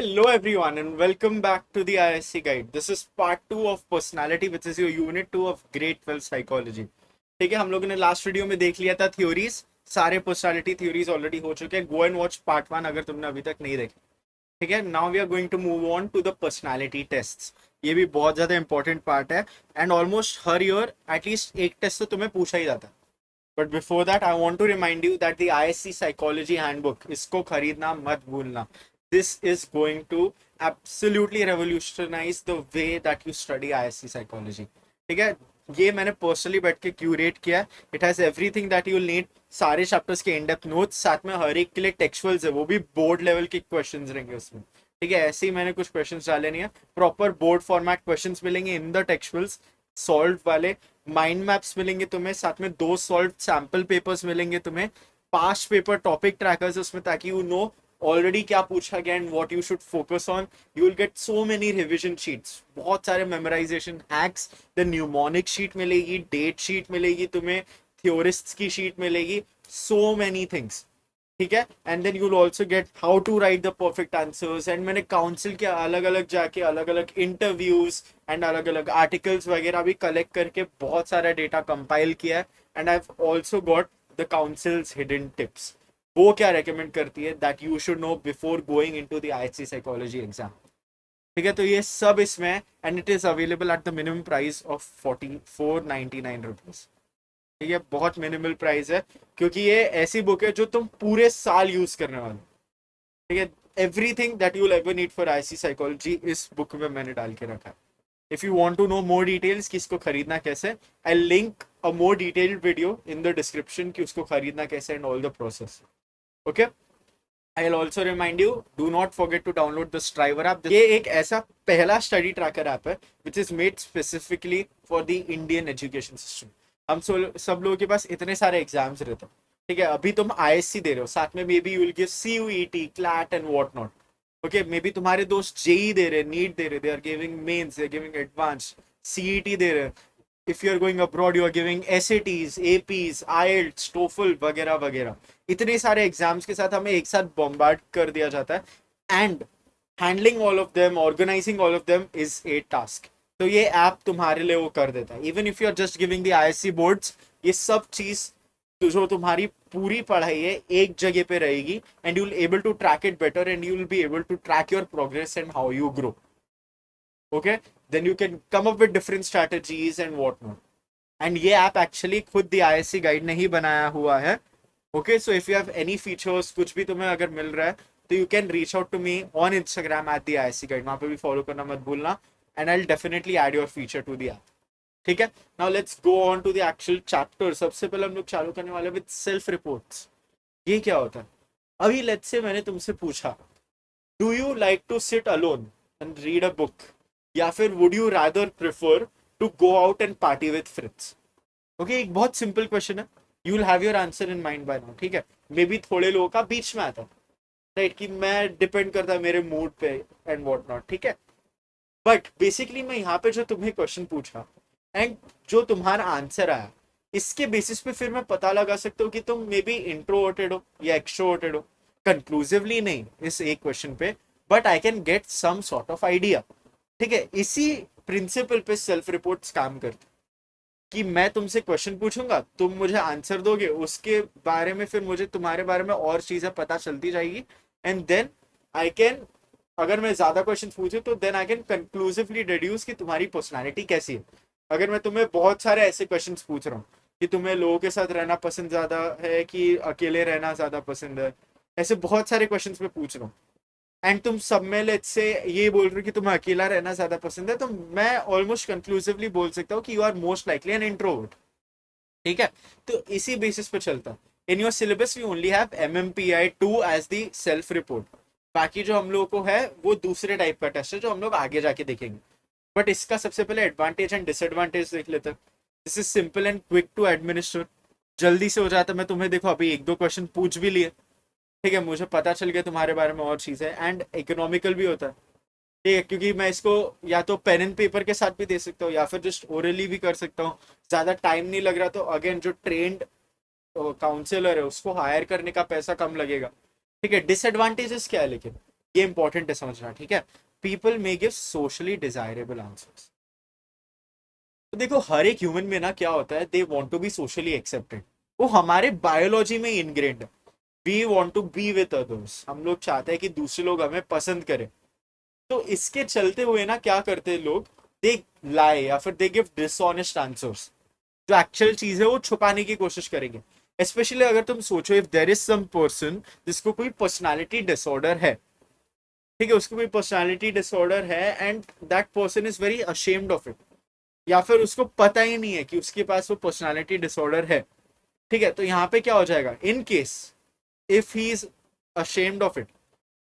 Hello everyone and welcome back to the ISC guide. This is part 2 of personality which is your unit 2 of grade 12 psychology. ठीक है, हम लोगों ने last video में देख लिया था थ्योरीज. सारे पर्सनालिटी थ्योरीज ऑलरेडी हो चुके हैं. गो एंड वॉच पार्ट 1 अगर तुमने अभी तक नहीं देखे. ठीक है, now we are going to move on to the personality test. ये भी बहुत ज्यादा इंपॉर्टेंट पार्ट है एंड ऑलमोस्ट हर ईयर एटलीस्ट एक टेस्ट तो तुम्हें पूछा ही जाता है. But before that I want to remind you that the ISC psychology handbook, इसको खरीदना मत भूलना. This is going to absolutely revolutionize the way that you study ISC psychology. ठीक है, ये मैंने पर्सनली बैठ के क्यूरेट किया है. It has everything that you need. सारे चैप्टर्स के इन डेप्थ नोट्स, साथ में हर एक के लिए टेक्सचुअल्स है, वो भी बोर्ड लेवल के क्वेश्चंस रहेंगे उसमें. ठीक है, ऐसे ही मैंने कुछ क्वेश्चंस डाले नहीं है. प्रॉपर बोर्ड फॉर्मेट क्वेश्चंस मिलेंगे इन द टेक्सचुअल्स, सॉल्व वाले. माइंड मैप्स मिलेंगे तुम्हें, साथ में 2 सॉल्व सैम्पल पेपर्स मिलेंगे तुम्हें. पास्ट पेपर टॉपिक ट्रैकर्स उसमें, ताकि यू नो ऑलरेडी क्या पूछा गया and what you should focus on. You will get so many revision sheets, बहुत सारे memorisation hacks. The mnemonic sheet मिलेगी, डेट शीट मिलेगी तुम्हें, थ्योरिस्ट्स की शीट मिलेगी, सो मेनी थिंग्स. ठीक है, and then you will also get how to write the perfect answers. And मैंने काउंसिल के अलग अलग जाके अलग अलग इंटरव्यूज एंड अलग अलग आर्टिकल्स वगैरह भी कलेक्ट करके बहुत सारा डेटा कंपाइल किया है. And I have also got the councils hidden tips. वो क्या रेकमेंड करती है that you should know before going into the ISC psychology exam. ठीक है, तो ये सब इसमें है and it is available at the minimum price of 4499 rupees. ठीक है, बहुत मिनिमल प्राइस है क्योंकि ये ऐसी बुक है जो तुम पूरे साल यूज करने वाले. ठीक है, everything that you will ever need for ISC psychology इस बुक में मैंने डाल के रखा है. If you want to know more details कि इसको खरीदना कैसे, I'll link a more detailed video in the description कि उसको खरीदना कैसे and all the process. Okay? I'll also remind you, do not forget to download the Striver app. ये एक ऐसा पहला स्टडी ट्रैकर ऐप है which is made specifically for the Indian education system. हम सब लोगों के पास इतने सारे एग्जाम्स रहते हैं. ठीक है, अभी तुम आईएससी दे रहे हो, साथ में may B you will give CUET, CLAT and what not. Okay, may be तुम्हारे दोस्त जेई दे रहे, नीट दे रहे, they are giving Mains, they are giving advance, CET दे रहे. If you are going abroad you are giving SATs, APs, IELTS, TOEFL वगैरह वगैरह. इतने सारे एग्जाम्स के साथ हमें एक साथ बॉम्बार्ड कर दिया जाता है and handling all of them, organising all of them is a task. तो ये ऐप तुम्हारे लिए वो कर देता है. Even if you are just giving the ISC boards, ये सब चीज तो जो तुम्हारी पूरी पढ़ाई है एक जगह पे रहेगी and you will able to track it better and you will be able to track your progress and how you grow. Okay, then you can come up with different strategies and what not. And ये app actually खुद the ISC guide ने ही बनाया हुआ है. Okay, so if you have any features, कुछ भी तुम्हें अगर मिल रहा है तो you can reach out to me on Instagram at the ISC guide. वहां पे भी फॉलो करना मत भूलना and I will definitely add your feature to the app. ठीक है, now let's go on to the actual chapter. सबसे पहले हम लोग चालू करने वाले विद सेल्फ रिपोर्ट्स. ये क्या होता है? अभी लेट्स से मैंने तुमसे पूछा, do you like to sit alone and read a book, या फिर would you rather prefer to go out and party with friends? Okay, एक बहुत सिंपल क्वेश्चन है. You will have your answer in mind by now. ठीक है, may be थोड़े लोगों का बीच में आता है, राइट, कि मैं डिपेंड करता है मेरे मूड पे एंड व्हाट नॉट. ठीक है, बट बेसिकली मैं यहाँ पे जो तुम्हें क्वेश्चन पूछा एंड जो तुम्हारा आंसर आया, इसके बेसिस पे फिर मैं पता लगा सकता हूँ कि तुम मे बी इंट्रोवर्टेड हो या एक्सट्रोवर्टेड हो. कंक्लूसिवली नहीं इस एक क्वेश्चन पे, but I can get some sort of idea. ठीक है, इसी प्रिंसिपल पे सेल्फ रिपोर्ट्स काम करते कि मैं तुमसे क्वेश्चन पूछूंगा, तुम मुझे आंसर दोगे, उसके बारे में फिर मुझे तुम्हारे बारे में और चीजें पता चलती जाएगी एंड देन आई कैन, अगर मैं ज्यादा क्वेश्चन पूछूं तो then I can conclusively deduce कि तुम्हारी पर्सनालिटी कैसी है. अगर मैं तुम्हें बहुत सारे ऐसे क्वेश्चंस पूछ रहा हूँ कि तुम्हें लोगों के साथ रहना पसंद ज्यादा है कि अकेले रहना ज्यादा पसंद है, ऐसे बहुत सारे क्वेश्चंस मैं पूछ रहा हूँ एंड तुम सब में लेट्स से ये बोल रहे हो कि तुम्हें अकेला रहना ज्यादा पसंद है, तो मैं ऑलमोस्ट कंक्लूसिवली बोल सकता हूँ कि you are most likely an introvert. ठीक है, तो इसी बेसिस पे चलता है. In your syllabus we only have MMPI 2 as the self report. बाकी जो हम लोगों को है वो दूसरे टाइप का टेस्ट है जो हम लोग आगे जाके देखेंगे. बट इसका सबसे पहले एडवांटेज एंड डिसएडवांटेज देख लेते हैं. This is simple and quick to administer, जल्दी से हो जाता है. मैं तुम्हें देखो अभी 1-2 क्वेश्चन पूछ भी लिए. ठीक है, मुझे पता चल गया तुम्हारे बारे में और चीज़ है एंड इकोनॉमिकल भी होता है. ठीक है, क्योंकि मैं इसको या तो पेन एंड पेपर के साथ भी दे सकता हूँ या फिर जस्ट ओरली भी कर सकता हूँ. ज़्यादा टाइम नहीं लग रहा तो अगेन जो ट्रेंड काउंसलर है उसको हायर करने का पैसा कम लगेगा. ठीक है, डिसएडवांटेजेस क्या है लेकिन ये इंपॉर्टेंट है समझना, ठीक है। People may give socially desirable answers. तो देखो हर एक ह्यूमन में ना क्या होता है, they want to be socially accepted. वो हमारे बायोलॉजी में इनग्रेन्ड है। We want to be with others, हम लोग चाहते हैं कि दूसरे लोग हमें पसंद करें। तो इसके चलते हुए ना क्या करते हैं लोग, दे लाई या फिर दे गिव डिसऑनेस्ट आंसर्स। जो एक्चुअल चीज है वो छुपाने की कोशिश करेंगे। स्पेशली अगर तुम सोचो, if there is some person जिसको कोई पर्सनालिटी डिसऑर्डर है, ठीक है, उसको कोई पर्सनालिटी डिसऑर्डर है and that person is very ashamed of it, या फिर उसको पता ही नहीं है कि उसके पास वो पर्सनालिटी डिसऑर्डर है, ठीक है, तो यहाँ पे क्या हो जाएगा, in case if he is ashamed of it,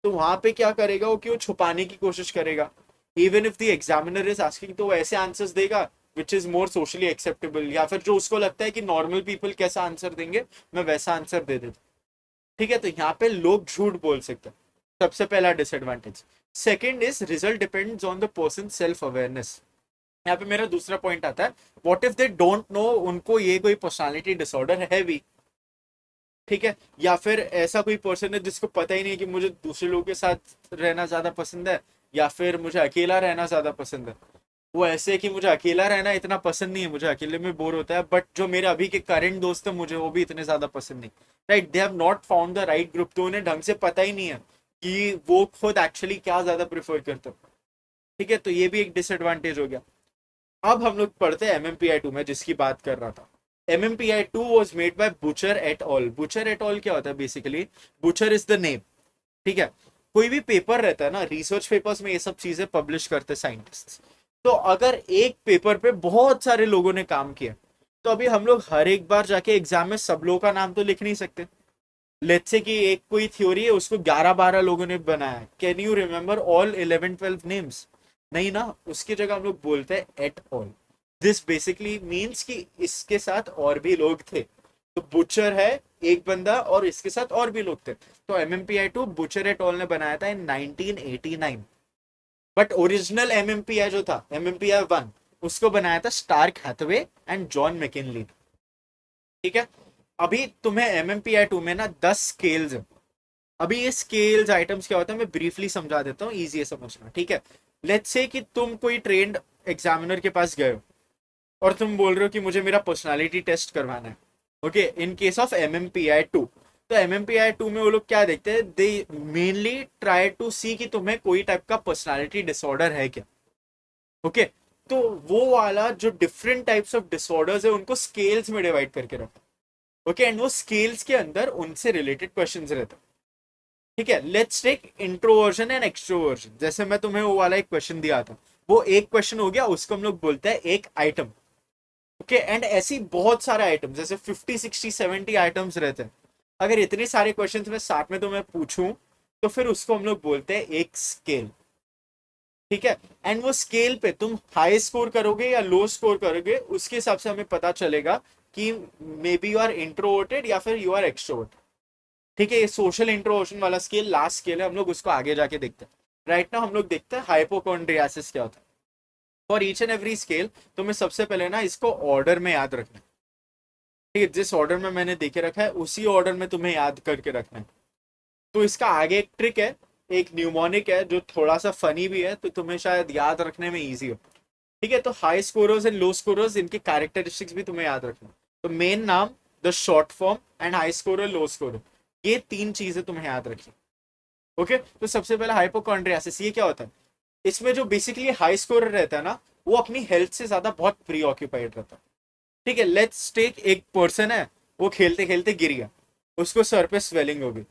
तो वहां पे क्या करेगा वो, कि वो छुपाने की कोशिश करेगा। Even if the examiner is asking, तो वो ऐसे आंसर्स देगा which is more socially acceptable, या फिर जो उसको लगता है कि नॉर्मल पीपल कैसा आंसर देंगे मैं वैसा आंसर दे देता। ठीक है, तो यहाँ पे लोग झूठ बोल सकते हैं, सबसे पहला disadvantage. Second is result depends on the person self awareness. यहाँ पे मेरा दूसरा पॉइंट आता है, what if they don't know, उनको ये कोई पर्सनालिटी डिसऑर्डर है भी, ठीक है, या फिर ऐसा कोई पर्सन है जिसको पता ही नहीं है कि मुझे दूसरे लोगों के साथ रहना ज्यादा पसंद है या फिर मुझे अकेला रहना ज्यादा पसंद है। वो ऐसे है कि मुझे अकेला रहना इतना पसंद नहीं है, मुझे अकेले में बोर होता है, बट जो मेरे अभी के करंट दोस्त है मुझे वो भी इतने ज्यादा पसंद नहीं। Right, they have not found the right group, तो उन्हें ढंग से पता ही नहीं है कि वो खुद एक्चुअली क्या ज्यादा प्रेफर करते हो। ठीक है, तो ये भी एक डिसएडवांटेज हो गया। अब हम लोग पढ़ते हैं MMPI 2 में, जिसकी बात कर रहा था। MMPI 2 was made by butcher at all. Butcher at all क्या होता है basically, butcher is the name, ठीक है। कोई भी पेपर रहता है ना, रिसर्च पेपर्स में ये सब चीजें पब्लिश करते साइंटिस्ट। तो अगर एक पेपर पे बहुत सारे लोगों ने काम किया, तो अभी हम लोग हर एक बार जाके एग्जाम में सब लोगों का नाम तो लिख नहीं सकते। लेट्स से कि एक कोई थ्योरी है, उसको 11-12 लोगों ने बनाया, can you remember all 11-12 names? नहीं ना, उसकी जगह हम लोग बोलते हैं at all. This basically means कि इसके साथ और भी लोग थे। तो बुचर है एक बंदा और इसके साथ और भी लोग थे। तो MMPI 2 बुचर एट ऑल ने बनाया था इन 1989। बट ओरिजिनल MMPI जो था, MMPI 1, उसको बनाया था Stark Hathaway and John McKinley. ठीक है, अभी तुम्हें MMPI 2 में ना 10 स्केल्स है। अभी ये स्केल्स आइटम्स क्या होता है मैं ब्रीफली समझा देता हूँ, इजी है समझना, ठीक है। लेट्स से कि तुम कोई ट्रेंड एग्जामिनर के पास गए हो और तुम बोल रहे हो कि मुझे मेरा पर्सनालिटी टेस्ट करवाना है। Okay, in case of MMPI 2, तो MMPI 2 में वो लोग क्या देखते हैं, दे मेनली ट्राई टू सी कि तुम्हें कोई टाइप का पर्सनालिटी डिसऑर्डर है क्या। ओके, तो वो वाला जो डिफरेंट टाइप्स ऑफ डिसऑर्डर्स है उनको स्केल्स में डिवाइड करके रखो। ओके, एंड वो स्केल्स के अंदर उनसे रिलेटेड क्वेश्चंस रहते हैं। ठीक है, let's take introversion and extroversion. जैसे मैं तुम्हें वो वाला एक क्वेश्चन दिया था, वो एक क्वेश्चन हो गया, उसको हम लोग बोलते हैं एक आइटम। ओके, एंड ऐसी बहुत सारे आइटम, जैसे 50, 60, 70 आइटम्स रहते हैं। अगर इतने सारे क्वेश्चंस में साथ में तो मैं पूछूं, तो फिर उसको हम लोग बोलते हैं एक स्केल। ठीक है, एंड वो स्केल पे तुम हाई स्कोर करोगे या लो स्कोर करोगे, उसके हिसाब से हमें पता चलेगा कि may be you are introverted या फिर यू आर एक्सट्रोवर्टेड। ठीक है, ये सोशल इंट्रोवर्जन वाला स्केल लास्ट स्केल है, हम लोग उसको आगे जाके देखते हैं। राइट नाउ हम लोग देखते हैं हाइपोकॉन्ड्रियासिस क्या होता है। For each and every scale तुम्हें सबसे पहले ना इसको ऑर्डर में याद रखना है। ठीक है, जिस ऑर्डर में मैंने देखे रखा है उसी ऑर्डर में तुम्हें याद करके रखना है। तो इसका आगे एक ट्रिक है, एक न्यूमोनिक है जो थोड़ा सा फनी भी है, तो तुम्हें शायद याद रखने में इजी हो। ठीक है, तो high scorers and low scorers, इनके कैरेक्टरिस्टिक्स भी तुम्हें याद रखना। तो मेन नाम, the short form and high scorer low scorer, ये तीन चीजें तुम्हें याद रखनी। ओके, तो सबसे पहले हाइपोकॉन्ड्रियासिस, ये क्या होता है, इसमें जो बेसिकली हाई स्कोरर रहता है ना, वो अपनी हेल्थ से ज्यादा बहुत प्री ऑक्यूपाइड रहता है। ठीक है, लेट्स टेक एक पर्सन है, वो खेलते खेलते गिर गया, उसको सर पे स्वेलिंग हो गई।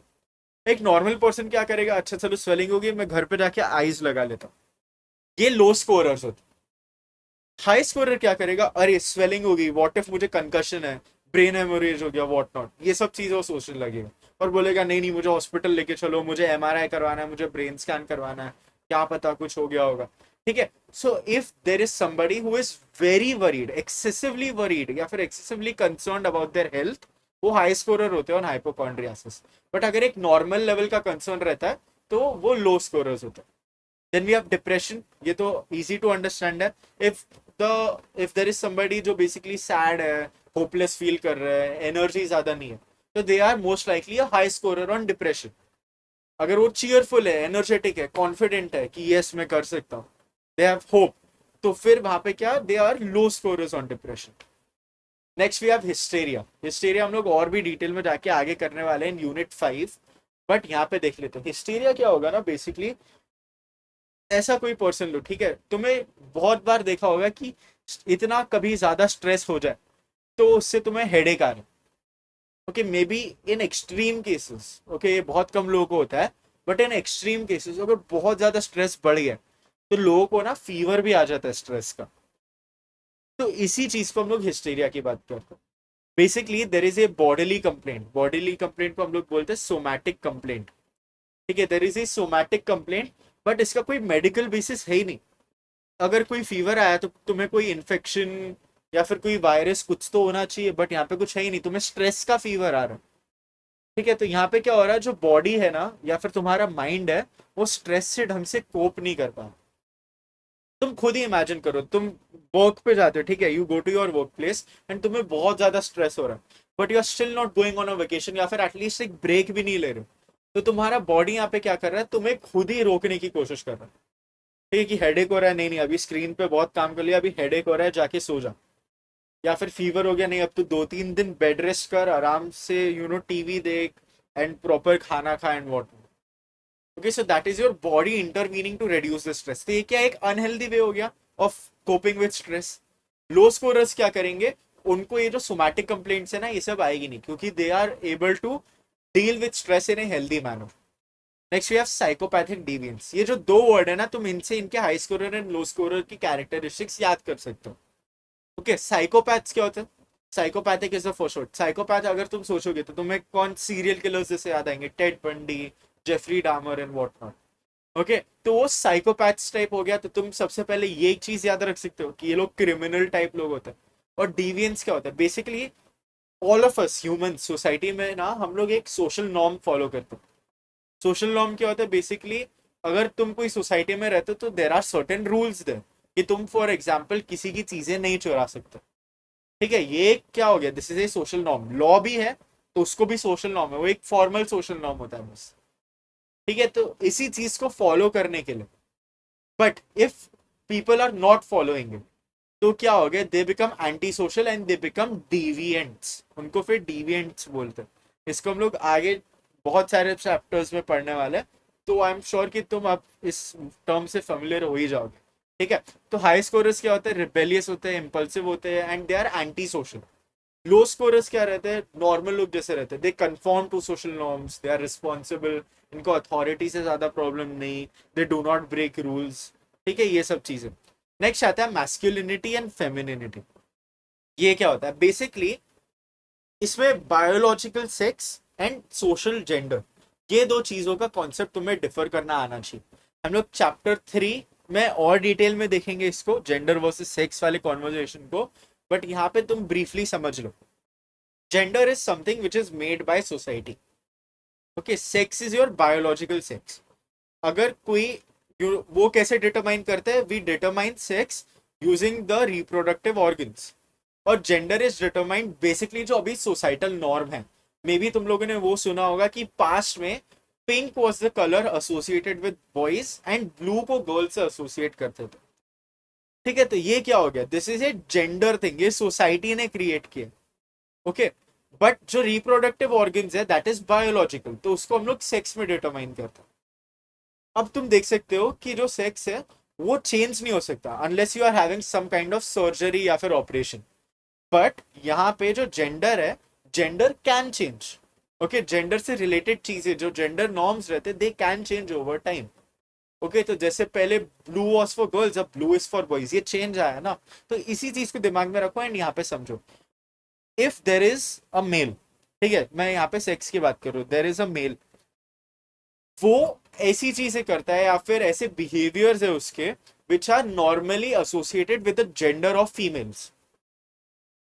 एक नॉर्मल पर्सन क्या करेगा, अच्छा चलो स्वेलिंग होगी, मैं घर पे जाके आइज लगा लेता हूँ। ये लो स्कोरर्स होते। हाई स्कोरर क्या करेगा, अरे स्वेलिंग होगी, व्हाट इफ मुझे कंकशन है, ब्रेन हेमोरेज हो गया, व्हाट नॉट, ये सब चीजें वो सोचने लगेगा और बोलेगा नहीं नहीं मुझे हॉस्पिटल लेके चलो, मुझे MRI करवाना है, मुझे ब्रेन स्कैन करवाना है, क्या पता कुछ हो गया होगा। ठीक है, so if there is somebody who is very worried, excessively worried या फिर excessively concerned about their health, वो हाई स्कोरर होते हैं ऑन हाइपोकॉन्ड्रियासिस। बट अगर एक नॉर्मल लेवल का कंसर्न रहता है तो वो लो स्कोरर्स होते हैं। देन वी हैव डिप्रेशन, ये तो इजी टू अंडरस्टैंड है। If the if there is somebody जो बेसिकली सैड है, होपलेस फील कर रहे हैं, एनर्जी ज्यादा नहीं है, तो they are most likely a high scorer on depression. अगर वो चीयरफुल है, एनर्जेटिक है, कॉन्फिडेंट है कि यस मैं कर सकता हूँ, दे हैव होप, तो फिर वहां पे क्या, they are low scorers on depression. Next we have hysteria. Hysteria हम लोग और भी डिटेल में जाके आगे करने वाले हैं यूनिट 5, बट यहाँ पे देख लेते हैं हिस्टेरिया क्या होगा ना। बेसिकली ऐसा कोई पर्सन लो, ठीक है, तुम्हें बहुत बार देखा होगा कि इतना कभी ज्यादा स्ट्रेस हो जाए तो उससे तुम्हें हेडेक आ रहा है। Okay, may be in extreme cases, okay ये बहुत कम लोगों को होता है, बट इन एक्सट्रीम केसेस अगर बहुत ज्यादा स्ट्रेस बढ़ गया तो लोगों को ना फीवर भी आ जाता है स्ट्रेस का। तो इसी चीज को हम लोग हिस्टेरिया की बात करते हैं। Basically there is a bodily complaint, bodily complaint को हम लोग बोलते हैं सोमैटिक कंप्लेंट। ठीक है, there is a somatic complaint, but इसका कोई मेडिकल बेसिस है ही नहीं। अगर कोई फीवर आया तो तुम्हें कोई इन्फेक्शन या फिर कोई वायरस कुछ तो होना चाहिए, बट यहाँ पे कुछ है ही नहीं, तुम्हें स्ट्रेस का फीवर आ रहा है। ठीक है, तो यहाँ पे क्या हो रहा है, जो बॉडी है ना या फिर तुम्हारा माइंड है, वो स्ट्रेस से ढंग से कोप नहीं कर पा। तुम खुद ही इमेजिन करो, तुम वर्क पे जाते हो, ठीक है, you go to your work place and तुम्हें बहुत ज्यादा स्ट्रेस हो रहा है, but you are still not going on a vacation या फिर एटलीस्ट एक ब्रेक भी नहीं ले रहे हो। तो तुम्हारा बॉडी यहाँ पे क्या कर रहा है, तुम्हें खुद ही रोकने की कोशिश कर रहा है। ठीक है, कि हेडेक हो रहा है, नहीं नहीं अभी स्क्रीन पे बहुत काम कर लिया, अभी हेडेक हो रहा है, जाके सो जा। या फिर फीवर हो गया, नहीं अब तो 2-3 दिन बेड रेस्ट कर, आराम से टीवी देख एंड प्रॉपर खाना खा and what. Okay, so that is your body intervening to reduce the stress. तो ये क्या एक अनहेल्दी वे हो गया of coping with stress. Low scorers क्या करेंगे, उनको ये जो सोमैटिक कंप्लेंट्स है ना ये सब आएगी नहीं, क्योंकि they are able to deal with stress in a healthy manner. Next we have psychopathic deviance. ये जो दो वर्ड है ना, तुम इनसे इनके high scorer and low scorer की कैरेक्टरिस्टिक्स याद कर सकते हो। ओके, साइकोपैथ्स क्या होता है, psychopathic is the first word. Psychopath अगर तुम सोचोगे तो तुम्हें कौन सीरियल किलर्स जैसे याद आएंगे, Ted Bundy, Jeffrey Dahmer and what not. Okay, तो वो साइकोपैथ्स टाइप हो गया। तो तुम सबसे पहले ये एक चीज याद रख सकते हो कि ये लोग क्रिमिनल टाइप लोग होते हैं। और डिवियंस क्या होता है, basically all of us human society में ना हम लोग एक सोशल नॉर्म फॉलो करते हैं। सोशल नॉर्म क्या होता है, बेसिकली अगर तुम कोई सोसाइटी में रहते हो तो there are certain rules there कि तुम फॉर एग्जाम्पल किसी की चीजें नहीं चुरा सकते। ठीक है, ये क्या हो गया, this is A social norm. Law भी है तो उसको भी सोशल नॉर्म है, वो एक फॉर्मल सोशल नॉर्म होता है बस। ठीक है, तो इसी चीज को फॉलो करने के लिए, but if people are not following it तो क्या हो गया, they become anti social and they become deviants. उनको फिर डिविएंट्स बोलते हैं। इसको हम लोग आगे बहुत सारे चैप्टर्स में पढ़ने वाले हैं, तो आई एम श्योर कि तुम अब इस टर्म से फेमिलियर हो ही जाओगे। ठीक है, तो हाई स्कोरर्स क्या होते हैं, रिबेलियस होते हैं, इंपल्सिव होते हैं and they are anti social. Low scorers क्या रहते हैं, नॉर्मल लोग जैसे रहते हैं, they conform to social norms, they are responsible, इनको अथॉरिटी से ज्यादा प्रॉब्लम नहीं, they do not break rules. ठीक है, ये सब चीजें। नेक्स्ट आता है मैस्कुलिनिटी एंड फेमिनिनिटी। ये क्या होता है, बेसिकली इसमें biological sex and social gender, ये दो चीजों का कॉन्सेप्ट तुम्हें डिफर करना आना चाहिए। हम लोग चैप्टर 3 में और डिटेल में देखेंगे इसको, जेंडर वर्सेस सेक्स वाले कॉन्वर्जेशन को, बट यहाँ पे तुम ब्रीफली समझ लो। Gender is something which is made by society. Okay, sex is your biological sex. अगर कोई वो कैसे डिटरमाइन करते हैं, we determine sex using the reproductive organs. और जेंडर इज डिटरमाइंड बेसिकली जो अभी सोसाइटल नॉर्म है। मे बी तुम लोगों ने वो सुना होगा कि पास्ट में pink was the colour associated with boys and blue को गर्ल्स से एसोसिएट करते थे। ठीक है, तो ये क्या हो गया, this is a gender thing, ये सोसाइटी ने क्रिएट किया। ओके, बट जो रिप्रोडक्टिव ऑर्गन्स है दैट इज बायोलॉजिकल, तो उसको हम लोग सेक्स में डिटरमाइन करते हैं। अब तुम देख सकते हो कि जो सेक्स है वो चेंज नहीं हो सकता unless you are having some kind of surgery या फिर ऑपरेशन। बट यहाँ पे जो जेंडर है, gender can change. Okay, gender से रिलेटेड चीजें जो जेंडर नॉर्म्स रहते they can change over time. Okay, तो जैसे पहले ब्लू वॉज फॉर गर्ल्स, अब ब्लू इज फॉर बॉयज, ये चेंज आया ना। तो इसी चीज को दिमाग में रखो एंड यहाँ पे समझो, if there is a male, ठीक है मैं यहाँ पे सेक्स की बात कर रहा हूँ, देर इज अ मेल, वो ऐसी चीजें करता है या फिर ऐसे बिहेवियर्स है उसके which are normally associated with the gender of females.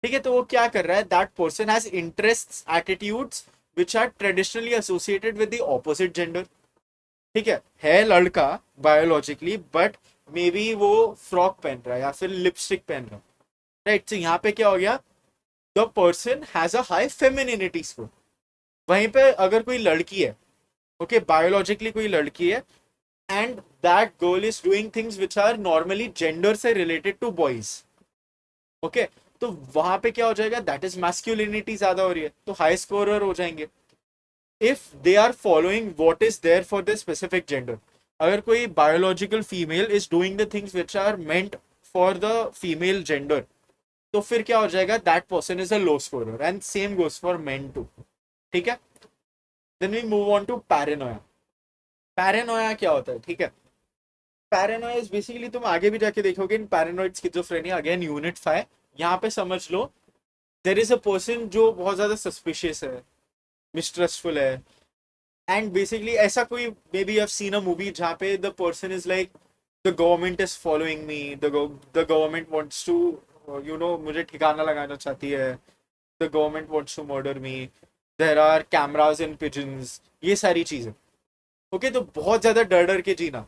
ठीक है, तो वो क्या कर रहा है, that person has interests, attitudes which are traditionally associated with the opposite gender. ठीक है लड़का बायोलॉजिकली, बट मे बी वो फ्रॉक पहन रहा है या फिर लिपस्टिक पहन रहा है। राइट, तो यहाँ पे क्या हो गया, the person has a high femininity score. वहीं पे अगर कोई लड़की है ओके बायोलॉजिकली कोई लड़की है and that girl is doing things which are normally gender से रिलेटेड टू बॉयज। ओके तो वहां पे क्या हो जाएगा, दैट इज मैस्कुलिनिटी ज्यादा हो रही है, तो हाई स्कोरर हो जाएंगे if they are following what is there for the specific gender. अगर कोई biological female is doing the things which are meant for the female gender, तो फिर क्या हो जाएगा, that person is a low scorer and same goes for men too. ठीक है, then we move on to paranoia. Paranoia क्या होता है, ठीक है, पैरानोया इज बेसिकली, तुम आगे भी जाके देखोगे इन पैरानोइड स्किज़ोफ्रेनिया अगेन यूनिट 5, यहाँ पे समझ लो देर इज अ पर्सन जो बहुत ज्यादा सस्पिशियस है, मिसट्रस्टफुल है, एंड बेसिकली ऐसा कोई maybe have seen a movie जहाँ पे the person is like the government is following me, the government wants to you know मुझे ठिकाना लगाना चाहती है, the government wants to murder me, there are cameras in pigeons, ये सारी चीजें। ओके तो बहुत ज्यादा डर डर के जीना,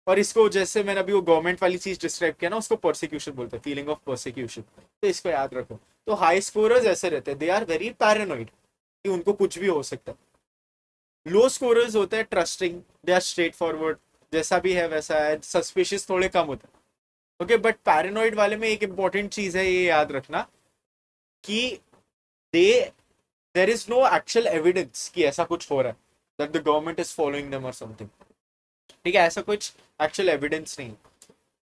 और इसको जैसे मैंने अभी वो गवर्नमेंट वाली चीज डिस्क्राइब किया ना, उसको परसिक्यूशन बोलते हैं, फीलिंग ऑफ परसिक्यूशन, तो इसको याद रखो। तो हाई स्कोरर्स ऐसे रहते हैं, दे आर वेरी पैरानोइड कि उनको कुछ भी हो सकता है। लो स्कोरर्स होते हैं trusting, they are straightforward, जैसा भी है वैसा है, सस्पिशियस थोड़े कम होते हैं। ओके बट पैरानोइड वाले में एक इंपॉर्टेंट चीज है, ये याद रखना कि the there is no actual evidence कि ऐसा कुछ हो रहा है, that the government is following them और समथिंग। ठीक है, ऐसा कुछ एक्चुअल एविडेंस नहीं।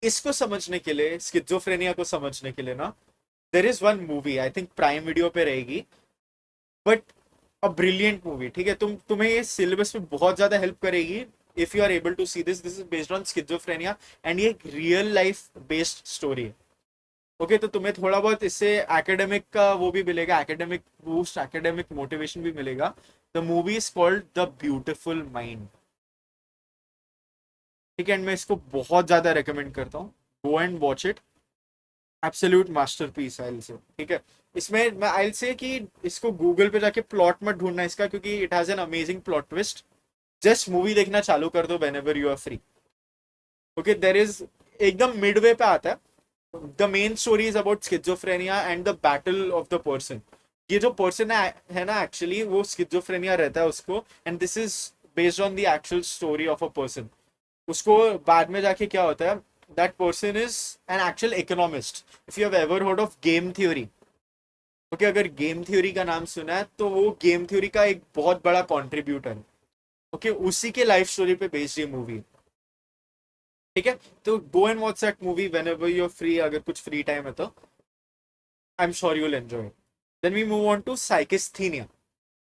इसको समझने के लिए, स्किज़ोफ्रेनिया को समझने के लिए ना, there is one movie, I think prime video पे रहेगी, बट अ ब्रिलियंट मूवी। ठीक है, तुम्हें ये सिलेबस में बहुत ज्यादा हेल्प करेगी if you are able to see this. This is based on schizophrenia and ये एक रियल लाइफ बेस्ड स्टोरी है। ओके तो तुम्हें थोड़ा बहुत इससे एकेडमिक का वो भी मिलेगा, एकेडमिक बूस्ट, एकेडमिक मोटिवेशन भी मिलेगा। The movie is called the beautiful mind. ठीक है, एंड मैं इसको बहुत ज्यादा रेकमेंड करता हूँ, गो and watch it, absolute masterpiece I will say. ठीक है, इसमें मैं आई विल से कि इसको गूगल पे जाके प्लॉट मत ढूंढना इसका, क्योंकि it has an amazing plot twist. Just movie देखना चालू कर दो whenever you are free. Okay there is एकदम मिडवे पे आता है, the main story is about schizophrenia and the battle of the person. ये जो पर्सन है ना, एक्चुअली वो स्किज़ोफ्रेनिया रहता है उसको, and this is based on the actual story of a person. उसको बाद में जाके क्या होता है, that person is an actual economist. If you have ever heard of game theory, okay अगर गेम थ्योरी का नाम सुना है तो वो गेम थ्योरी का एक बहुत बड़ा कॉन्ट्रीब्यूटर है। ओके उसी के लाइफ स्टोरी पे बेस्ड ये मूवी है। ठीक है, तो go and watch that movie whenever you are free, अगर कुछ फ्री टाइम है तो I am sure you will enjoy. Then we move on to psychasthenia.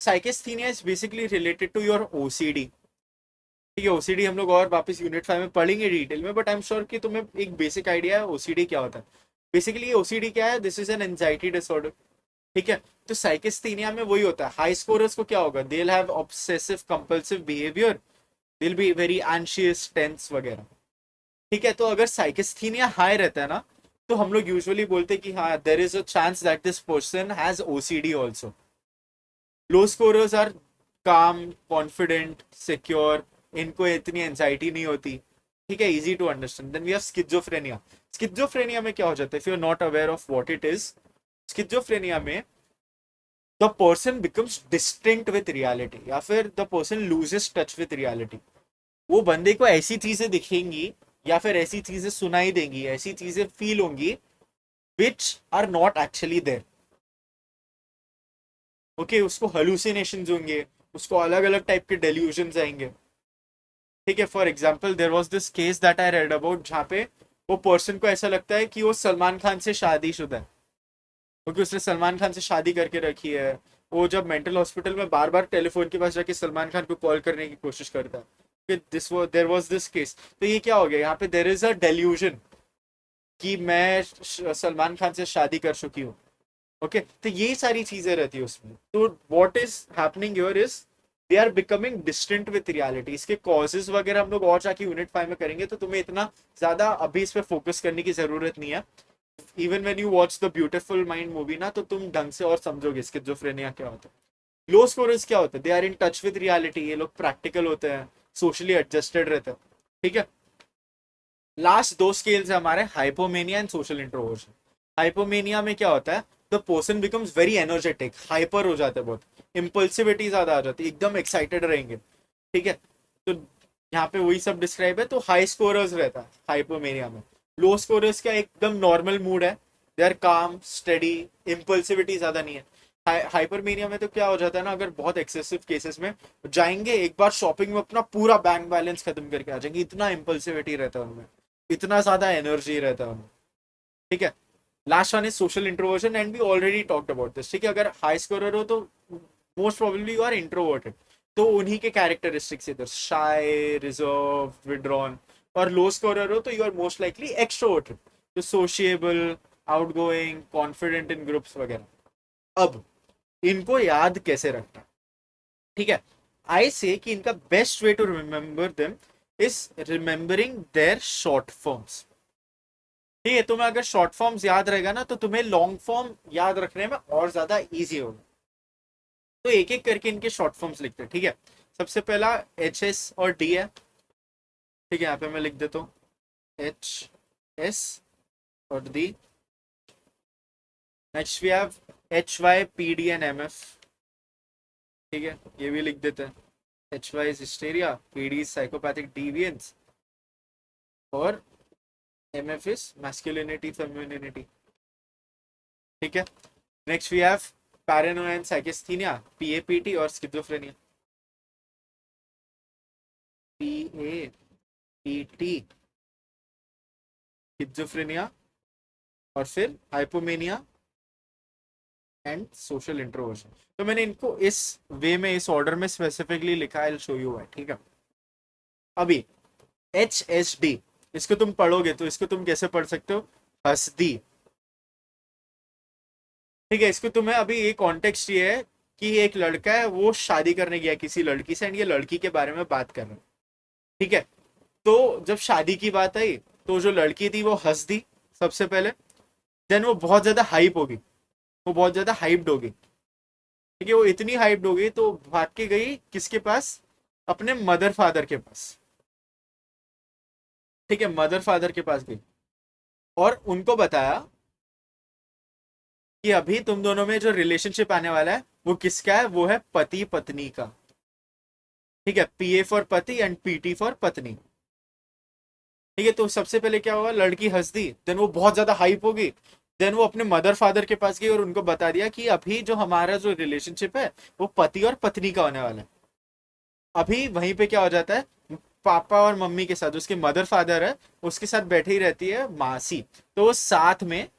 Psychasthenia is basically related to your OCD. ठीक है, OCD हम लोग और वापस यूनिट 5 में पढ़ेंगे डिटेल में, बट आई एम श्योर कि तुम्हें एक बेसिक आइडिया है ओसीडी क्या होता है। बेसिकली ओसीडी क्या है, this is an anxiety disorder. ठीक है, तो साइकिस्थीनिया में वही होता है, हाई स्कोरर्स को क्या होगा, they will have obsessive compulsive behaviour, they will be very anxious, tense वगैरह। ठीक है, तो अगर साइकिस्थीनिया हाई रहता है ना, तो हम लोग यूजुअली बोलते हैं कि हाँ there is a chance that this person has OCD also. Low scorers are calm, confident, secure, इनको इतनी एंजाइटी नहीं होती। ठीक है, easy to understand. Then we have schizophrenia. Schizophrenia में क्या हो जाता है, if you are not aware of what it is, schizophrenia में the person becomes distinct with reality, या फिर the person loses touch with reality. वो बंदे को ऐसी चीजें दिखेंगी या फिर ऐसी चीजें सुनाई देंगी, ऐसी चीजें फील होंगी which are not actually there. Okay उसको हेलुसिनेशन होंगे, उसको अलग अलग टाइप के डेल्यूजन आएंगे। ठीक है, for example there was this case that I read about, जहाँ पे वो पर्सन को ऐसा लगता है कि वो सलमान खान से शादीशुदा है, क्योंकि उसने सलमान खान से शादी करके रखी है। वो जब मेंटल हॉस्पिटल में बार बार टेलीफोन के पास जाके सलमान खान को कॉल करने की कोशिश करता है। This there was this case, तो ये क्या हो गया यहाँ पे, देर इज अ डेल्यूजन कि मैं सलमान खान से शादी कर चुकी हूँ। ओके तो ये सारी चीजें रहती है उसमें। तो what is happening here is they are becoming distant with reality. इसके कॉजेज वगैरह हम लोग और जाके यूनिट 5 में करेंगे, तो तुम्हें इतना ज्यादा अभी इस पे फोकस करने की जरूरत नहीं है। Even when you watch the beautiful mind movie ना, तो तुम ढंग से और समझोगे स्किज़ोफ्रेनिया क्या होता है। लो स्कोरर्स क्या होता है, they are in touch with reality, ये लोग प्रैक्टिकल होते हैं, सोशली एडजस्टेड रहते हैं। ठीक है, लास्ट दो स्केल्स है हमारे, hypomania and social introversion. Hypomania में क्या होता है, the person becomes very energetic, hyper हो जाता है, बहुत इम्पल्सिविटी ज्यादा आ जाती है, एकदम एक्साइटेड रहेंगे। ठीक है, तो यहाँ पे वही सब डिस्क्राइब है। तो हाई स्कोरर्स रहता है हाइपोमेनिया में, लो स्कोरर्स का एकदम नॉर्मल मूड है, दे आर काम स्टडी, इम्पल्सिविटी ज्यादा नहीं है। हाइपरमेनिया में तो क्या हो जाता है ना, अगर बहुत एक्सेसिव केसेस में जाएंगे एक बार शॉपिंग में अपना पूरा बैंक बैलेंस खत्म करके आ जाएंगे, इतना इम्पल्सिविटी रहता है उनमें, इतना ज्यादा एनर्जी रहता है उनमें। ठीक है, last one is social introversion and we already talked about this. ठीक है, अगर हाई स्कोरर हो तो most probably you are introverted, तो उन्हीं के कैरेक्टरिस्टिक्स इधर शाय, रिजर्व, विड्रॉन। और लो स्कोरर हो तो you are most likely extroverted, तो sociable, outgoing, confident in groups वगैरह। अब इनको याद कैसे रखना, ठीक है, आई से कि इनका best way to remember them is remembering their short forms. ठीक है, तुम्हें अगर शॉर्ट फॉर्म्स याद रहेगा ना तो तुम्हें लॉन्ग फॉर्म याद रखने में और ज्यादा इजी होगा। तो एक एक करके इनके शॉर्ट फॉर्म्स लिखते हैं। ठीक है, सबसे पहला एच एस और डी है। ठीक है, यहाँ पे मैं लिख देता हूँ एच एस और D. Next we have H Y P D and M F. ठीक है, ये भी लिख देते हैं, H Y is hysteria, P D is psychopathic deviance, और M F is masculinity femininity. ठीक है, next we have paranoia and psychasthenia, PAPT और स्किज़ोफ्रेनिया। पीएपीटी, स्किज़ोफ्रेनिया, और फिर हाइपोमेनिया एंड सोशल इंट्रोवर्जन। तो मैंने इनको इस वे में, इस ऑर्डर में स्पेसिफिकली लिखा है, शो यू है। ठीक है, अभी एच एस डी, इसको तुम पढ़ोगे तो इसको तुम कैसे पढ़ सकते हो, हसदी। ठीक है, इसको तुम्हें अभी ये कॉन्टेक्स्ट ये है कि एक लड़का है, वो शादी करने गया किसी लड़की से एंड ये लड़की के बारे में बात कर रहा है। ठीक है, तो जब शादी की बात आई तो जो लड़की थी वो हंस दी सबसे पहले, देन वो बहुत ज्यादा हाइप होगी, वो बहुत ज्यादा हाइप्ड होगी। ठीक है, वो इतनी हाइप्ड हो गई तो भाग के गई किसके पास, अपने मदर फादर के पास। ठीक है, मदर फादर के पास गई और उनको बताया कि अभी तुम दोनों में जो रिलेशनशिप आने वाला है वो किसका है, वो है पति पत्नी का। ठीक है, पीए फॉर पति एंड पीटी फॉर पत्नी। ठीक है, तो सबसे पहले क्या हुआ, लड़की हंस दी, देन वो बहुत ज्यादा हाइप हो गई, देन वो अपने मदर फादर के पास गई और उनको बता दिया कि अभी जो हमारा जो रिलेशनशिप है वो पति और पत्नी का होने वाला है। अभी वहीं पे क्या हो जाता है, पापा और मम्मी के साथ, उसके मदर फादर है उसके साथ बैठी रहती है मासी, तो वो साथ में,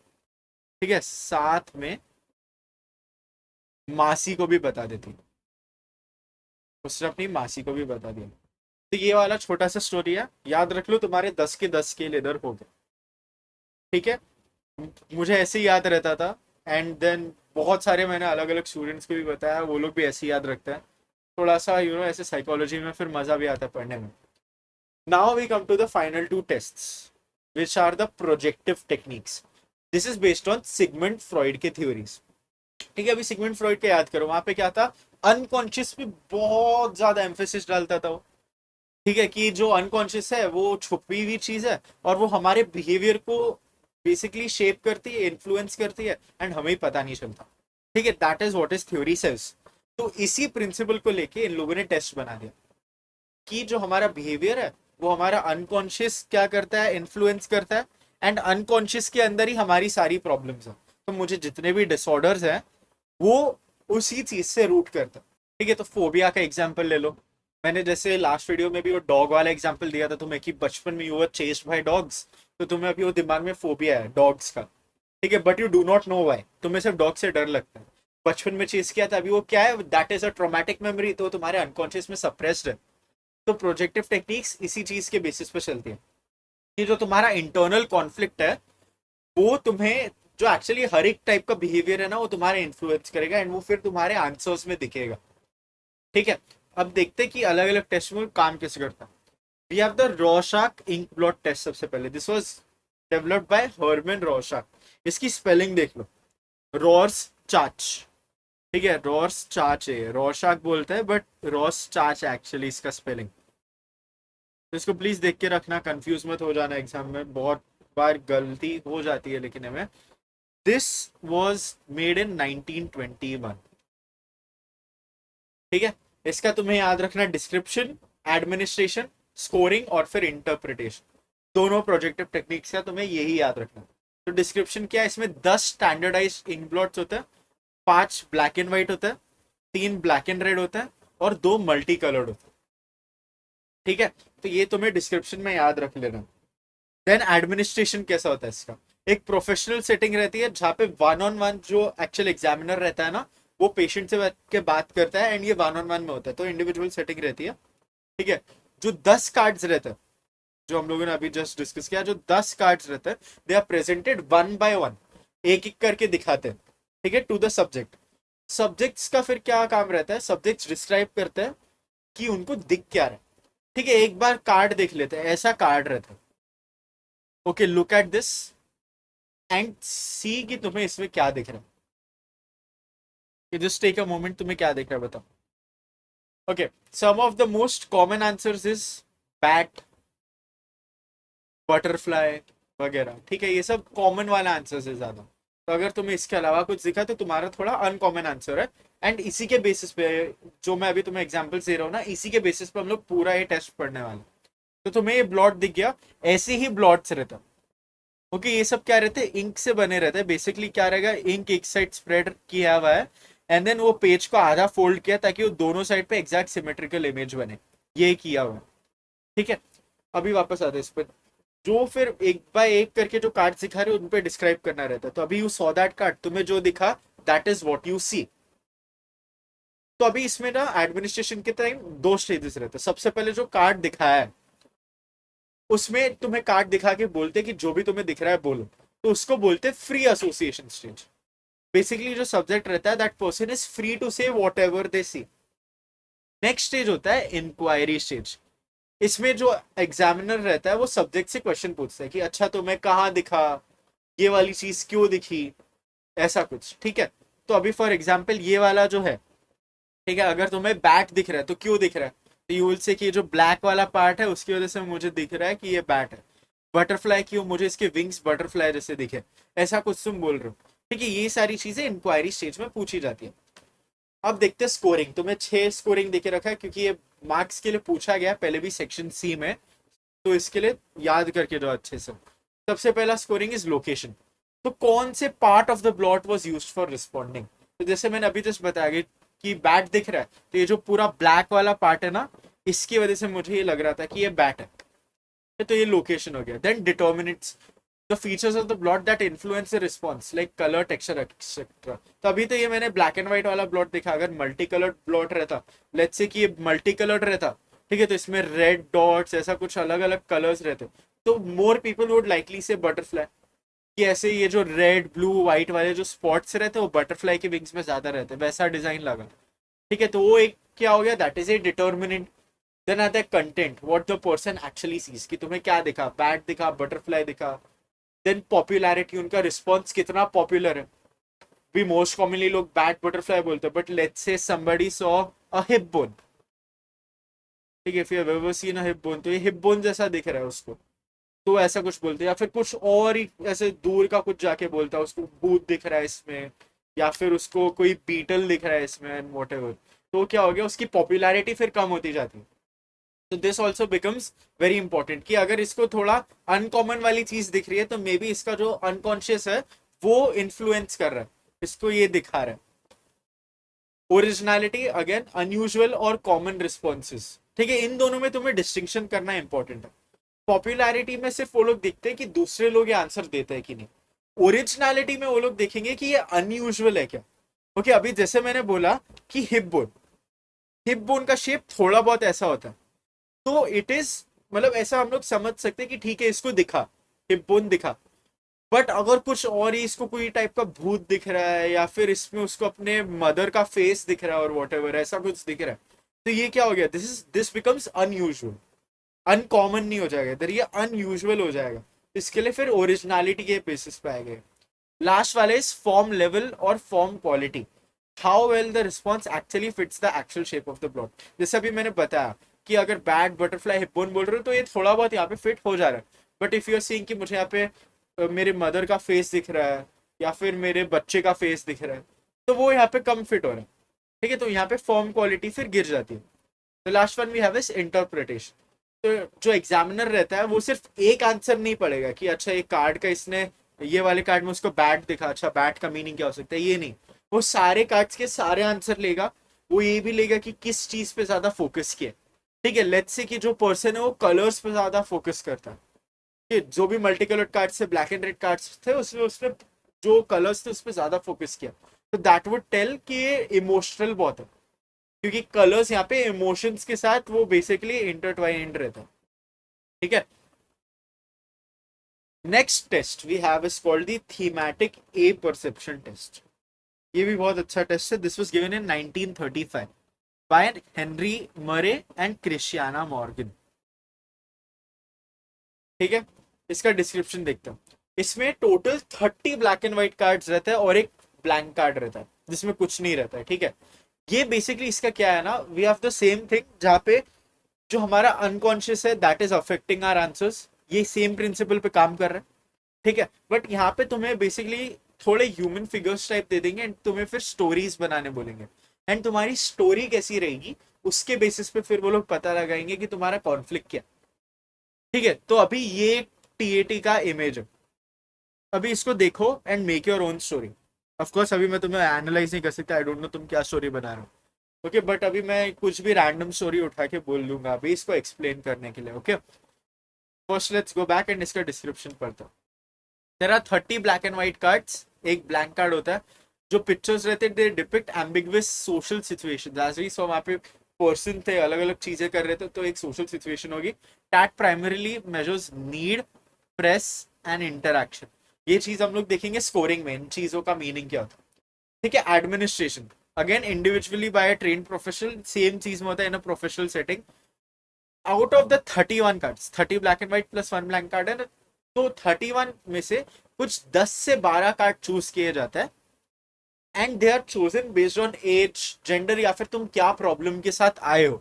ठीक है, साथ में मासी को भी बता देती, उसने अपनी मासी को भी बता दिया। तो ये वाला छोटा सा स्टोरी है, याद रख लो, तुम्हारे 10 के 10 स्केल इधर हो गए। ठीक है, मुझे ऐसे ही याद रहता था एंड देन बहुत सारे मैंने अलग अलग स्टूडेंट्स को भी बताया, वो लोग भी ऐसे ही याद रखते हैं। थोड़ा सा ऐसे साइकोलॉजी में फिर मजा भी आता है पढ़ने में। Now we come to the final two tests which are the projective techniques. This is based on Sigmund Freud के थ्योरीज। ठीक है, अभी सिगमंड फ्रॉइड के याद करो, वहां पे क्या था, अनकॉन्शियस पे बहुत ज्यादा एम्फेसिस डालता था वो। ठीक है, कि जो अनकॉन्शियस है वो छुपी हुई चीज है और वो हमारे बिहेवियर को बेसिकली शेप करती है, इन्फ्लुएंस करती है एंड हमें पता नहीं चलता। ठीक है, that is what is theory सेल्स। तो इसी प्रिंसिपल को लेके इन लोगों ने टेस्ट बना दिया कि जो हमारा बिहेवियर है वो हमारा अनकॉन्शियस क्या करता है, इन्फ्लुएंस करता है, एंड अनकॉन्शियस के अंदर ही हमारी सारी प्रॉब्लम्स है। तो मुझे जितने भी डिसऑर्डर्स हैं वो उसी चीज से रूट करता है। ठीक है, तो फोबिया का एग्जाम्पल ले लो, मैंने जैसे लास्ट वीडियो में भी वो डॉग वाला एग्जाम्पल दिया था तुम्हें कि बचपन में you were chased by dogs, तो तुम्हें अभी वो दिमाग में फोबिया है डॉग्स का। ठीक है, but you do not know why, तुम्हें सिर्फ डॉग से डर लगता है, बचपन में चेस किया था, अभी वो क्या है, that is a traumatic memory, तो तुम्हारे अनकॉन्शियस में सप्रेस्ड है। तो प्रोजेक्टिव टेक्निक्स इसी चीज के बेसिस पे चलती है कि जो तुम्हारा इंटरनल कॉन्फ्लिक्ट है वो तुम्हें, जो एक्चुअली हर एक टाइप का बिहेवियर है ना, वो तुम्हारे इन्फ्लुएंस करेगा एंड वो फिर तुम्हारे आंसर्स में दिखेगा। ठीक है, अब देखते हैं कि अलग अलग टेस्ट में काम कैसे करता है। We have the Rorschach ink blot test. सबसे पहले this was developed by Hermann Rorschach. इसकी स्पेलिंग देख लो, रॉर्स चाच। ठीक है, रॉर्स चाच है, रॉशाक बोलते हैं बट रॉस चाच एक्चुअली इसका स्पेलिंग। तो इसको प्लीज देख के रखना, कंफ्यूज मत हो जाना, एग्जाम में बहुत बार गलती हो जाती है लिखने में। This was made in 1921। ठीक है, इसका तुम्हें याद रखना डिस्क्रिप्शन, एडमिनिस्ट्रेशन, स्कोरिंग और फिर इंटरप्रिटेशन, दोनों प्रोजेक्टिव टेक्निक्स का तुम्हें यही याद रखना। तो डिस्क्रिप्शन क्या है, इसमें 10 स्टैंडर्डाइज इंक ब्लॉट्स होते हैं, 5 ब्लैक एंड व्हाइट होता है, 3 ब्लैक एंड रेड होता है और 2 मल्टी कलर्ड होता है। ठीक है, तो ये तुम्हें डिस्क्रिप्शन में याद रख लेना। देन एडमिनिस्ट्रेशन कैसा होता है इसका, एक प्रोफेशनल सेटिंग रहती है जहाँ पे वन ऑन वन जो एक्चुअल एग्जामिनर रहता है ना, वो पेशेंट से बैठ के बात करता है, एंड ये वन ऑन वन में होता है, तो इंडिविजुअल सेटिंग रहती है। ठीक है, जो 10 कार्ड्स रहते हैं, जो हम लोगों ने अभी जस्ट डिस्कस किया, जो 10 कार्ड्स रहते हैं, they are presented one by one, एक एक करके दिखाते हैं। ठीक है, टू द सब्जेक्ट। सब्जेक्ट्स का फिर क्या काम रहता है, सब्जेक्ट्स डिस्क्राइब करते हैं कि उनको दिख क्या रहा है। ठीक है, एक बार कार्ड देख लेते हैं, ऐसा कार्ड रहता है। Okay, look at this and see कि तुम्हें इसमें क्या दिख रहा है। जस्ट टेक अ मोमेंट, तुम्हें क्या दिख रहा है बताओ। Okay, some of the most common answers is bat, butterfly वगैरह। ठीक है, ये सब कॉमन वाला आंसर्स है ज्यादा। तो अगर तुम्हें इसके अलावा कुछ दिखा तो तुम्हारा थोड़ा अनकॉमन आंसर है। एंड इसी के बेसिस पे, जो मैं अभी तुम्हें एग्जांपल्स दे रहा हूँ ना, इसी के बेसिस पे हम लोग पूरा ये टेस्ट पढ़ने वाले हैं। तो तुम्हें ये ब्लॉट दिख गया, ऐसे ही ब्लॉट्स रहता है। ओके, ये सब क्या रहते हैं, इंक से बने रहते हैं। बेसिकली क्या रहेगा, इंक एक साइड स्प्रेड किया हुआ है, एंड देन वो पेज को आधा फोल्ड किया ताकि वो दोनों साइड पे एग्जैक्ट सिमेट्रिकल इमेज बने, ये किया हुआ है। ठीक है, अभी वापस आते हैं इस पर। जो फिर एक बाय एक करके जो कार्ड दिखा रहे हैं उन पे डिस्क्राइब करना रहता है। तो अभी यू सॉ दैट कार्ड, तुम्हें जो दिखा that is what you see. तो अभी इसमें ना एडमिनिस्ट्रेशन के टाइम 2 स्टेजेस रहते हैं। सबसे पहले जो कार्ड दिखाया है उसमें तुम्हें कार्ड दिखा के बोलते कि जो भी तुम्हें दिख रहा है बोलो, तो उसको बोलते फ्री एसोसिएशन स्टेज। बेसिकली जो सब्जेक्ट रहता है, that person is free to say whatever they see. Next stage होता है इंक्वायरी स्टेज। इसमें जो एग्जामिनर रहता है वो सब्जेक्ट से क्वेश्चन पूछता है कि अच्छा तुम्हें कहाँ दिखा, ये वाली चीज क्यों दिखी, ऐसा कुछ। ठीक है, तो अभी फॉर एग्जाम्पल ये वाला जो है, ठीक है, अगर तुम्हें बैट दिख रहा है तो क्यों दिख रहा है, तो यू विल से कि जो ब्लैक वाला पार्ट है उसकी वजह से मुझे दिख रहा है कि ये बैट है। बटरफ्लाई क्यों, मुझे इसके विंग्स बटरफ्लाई जैसे दिखे, ऐसा कुछ तुम बोल रहे हो। ठीक है, ये सारी चीजें इंक्वायरी स्टेज में पूछी जाती है। अब देखते हैं स्कोरिंग। तुम्हें 6 स्कोरिंग देके रखा है क्योंकि ये मार्क्स के लिए पूछा गया पहले भी सेक्शन सी में, तो इसके लिए याद करके दो अच्छे से। सबसे पहला स्कोरिंग इज लोकेशन। तो कौन से part of the plot was used for responding. तो जैसे मैंने अभी जस्ट बताया कि बैट दिख रहा है, तो ये जो पूरा ब्लैक वाला पार्ट है ना, इसकी वजह से मुझे ये लग रहा था कि ये बैट है, तो ये लोकेशन हो गया। Then determinants, the features of the blot that influence the response like colour, texture etcetera. तो अभी तो ये मैंने ब्लैक एंड व्हाइट वाला ब्लॉट देखा। अगर मल्टी कलर्ड ब्लॉट रहता, लेट्स से कि ये मल्टी कलर्ड रहता, ठीक है, तो इसमें रेड डॉट्स ऐसा कुछ अलग अलग कलर्स रहते, तो मोर पीपल वुड लाइकली से बटरफ्लाई, कि ऐसे ये जो रेड ब्लू व्हाइट वाले जो स्पॉट्स रहते हैं वो बटरफ्लाई के विंग्स में ज्यादा रहते हैं, वैसा डिजाइन लगा। ठीक है, तो वो एक क्या हो गया, that is a determinant. Then आता है content, what the person actually sees, कि तुम्हें क्या दिखा, बैट दिखा, बटरफ्लाई दिखा। देन पॉपुलैरिटी, उनका रिस्पॉन्स कितना पॉपुलर है। भी मोस्ट कॉमनली लोग बैट बटरफ्लाई बोलते हैं, but let's say somebody saw a hip bone, ठीक है, if you have ever seen a hip bone, तो ये हिप बोन जैसा दिख रहा है उसको, तो ऐसा कुछ बोलते हैं। या फिर कुछ और ही ऐसे दूर का कुछ जाके बोलता है, उसको भूत दिख रहा है इसमें, या फिर उसको कोई बीटल दिख रहा है इसमें, एंड वॉट एवर। तो क्या हो गया, उसकी पॉपुलैरिटी फिर कम होती जाती है। तो this also becomes very important कि अगर इसको थोड़ा अनकॉमन वाली चीज दिख रही है तो मे बी इसका जो अनकॉन्शियस है वो इन्फ्लुएंस कर रहा है, इसको ये दिखा रहा है। ओरिजिनलिटी, अगेन अनयूजुअल और कॉमन रिस्पॉन्सेज। ठीक है, इन दोनों में तुम्हें डिस्टिंक्शन करना इंपॉर्टेंट है। पॉपुलैरिटी में सिर्फ वो लोग देखते हैं कि दूसरे लोग ये आंसर देते हैं कि नहीं। ओरिजिनलिटी में वो लोग देखेंगे कि ये अनयूजुअल है क्या। ओके, अभी जैसे मैंने बोला कि हिप बोन, हिप बोन का शेप थोड़ा बहुत ऐसा होता है, तो इट इज, मतलब ऐसा हम लोग समझ सकते हैं कि ठीक है इसको दिखा, हिप बोन दिखा। बट अगर कुछ और ही इसको कोई टाइप का भूत दिख रहा है, या फिर इसमें उसको अपने मदर का फेस दिख रहा है और वॉट एवर ऐसा कुछ दिख रहा है, तो ये क्या हो गया, दिस बिकम्स अनयूजुअल। अनकॉमन नहीं हो जाएगा इधर, ये अनयूजुअल हो जाएगा। इसके लिए फिर ओरिजिनलिटी के बेसिस पे आएगा। लास्ट वाले इज फॉर्म लेवल और form quality, how well the response actually fits the actual shape of the plot. जैसे अभी मैंने बताया कि अगर बैट बटरफ्लाई हिप्पोन बोल रहे हो तो ये थोड़ा बहुत यहाँ पे फिट हो जा रहा है। But if you are seeing कि मुझे यहाँ पे मेरे मदर का फेस दिख रहा है, या फिर मेरे बच्चे का फेस दिख रहा है, तो वो यहाँ पे कम फिट हो रहा है। ठीक है, तो यहाँ पे फॉर्म क्वालिटी फिर गिर जाती है। तो last one we have is interpretation. तो जो एग्जामिनर रहता है वो सिर्फ एक आंसर नहीं पढ़ेगा कि अच्छा ये कार्ड का इसने ये वाले कार्ड में उसको बैट दिखा, अच्छा बैट का मीनिंग क्या हो सकता है, ये नहीं। वो सारे कार्ड्स के सारे आंसर लेगा। वो ये भी लेगा कि किस चीज पे ज्यादा फोकस किया। ठीक है, लेट्स से कि जो पर्सन है वो कलर्स पे ज्यादा फोकस करता है, कि जो भी मल्टी कलर्ड कार्ड्स थे, ब्लैक एंड रेड कार्ड्स थे, उसमें उसने जो कलर्स थे उस पर ज्यादा फोकस किया। तो दैट वुड टेल कि ये इमोशनल बहुत है, क्योंकि कलर्स यहाँ पे इमोशंस के साथ वो बेसिकली इंटरट्वाइंड रहता है। ठीक है, next test we have is called the thematic apperception test. ये भी बहुत अच्छा टेस्ट है। This was given in 1935 by Henry Murray and Christiana Morgan. ठीक है, इसका डिस्क्रिप्शन देखते हैं। इसमें total 30 black and white cards रहते हैं और एक ब्लैंक कार्ड रहता है जिसमें कुछ नहीं रहता है। ठीक है, ये बेसिकली इसका क्या है ना, we have the same thing जहाँ पे जो हमारा अनकॉन्शियस है that is affecting our answers, ये सेम प्रिंसिपल पे काम कर रहा है। ठीक है, बट यहाँ पे तुम्हें बेसिकली थोड़े ह्यूमन फिगर्स टाइप दे देंगे एंड तुम्हें फिर स्टोरीज बनाने बोलेंगे। एंड तुम्हारी स्टोरी कैसी रहेगी उसके बेसिस पे फिर वो लोग पता लगाएंगे कि तुम्हारा कॉन्फ्लिक्ट क्या। ठीक है, तो अभी ये टीएटी का इमेज है। अभी इसको देखो and make your own story. Of course अभी मैं तुम्हें एनालाइज नहीं कर सकता, आई डोंट नो तुम क्या स्टोरी बना रहे हो। ओके, बट अभी मैं कुछ भी रैंडम स्टोरी उठा के बोल दूंगा अभी इसको एक्सप्लेन करने के लिए। Okay, first let's go back and इसका डिस्क्रिप्शन पढ़ता हूँ। There are 30 black and white cards, एक ब्लैंक कार्ड होता है। जो पिक्चर्स रहते हैं they depict ambiguous social situations, as we saw वहाँ पे पर्सन थे अलग अलग चीजें कर रहे थे, तो एक सोशल सिचुएशन होगी। That primarily measures need, press and interaction. ये चीज हम लोग देखेंगे स्कोरिंग में, इन चीजों का मीनिंग क्या होता है। ठीक है, administration again individually by a train professional, same चीज में होता है in a professional setting. Out of the 31 cards, 30 black and white plus one blank card है ना, तो 31 में से कुछ 10 से 12 कार्ड चूज किए जाते हैं and they are chosen based on age, gender, या फिर तुम क्या प्रॉब्लम के साथ आए हो।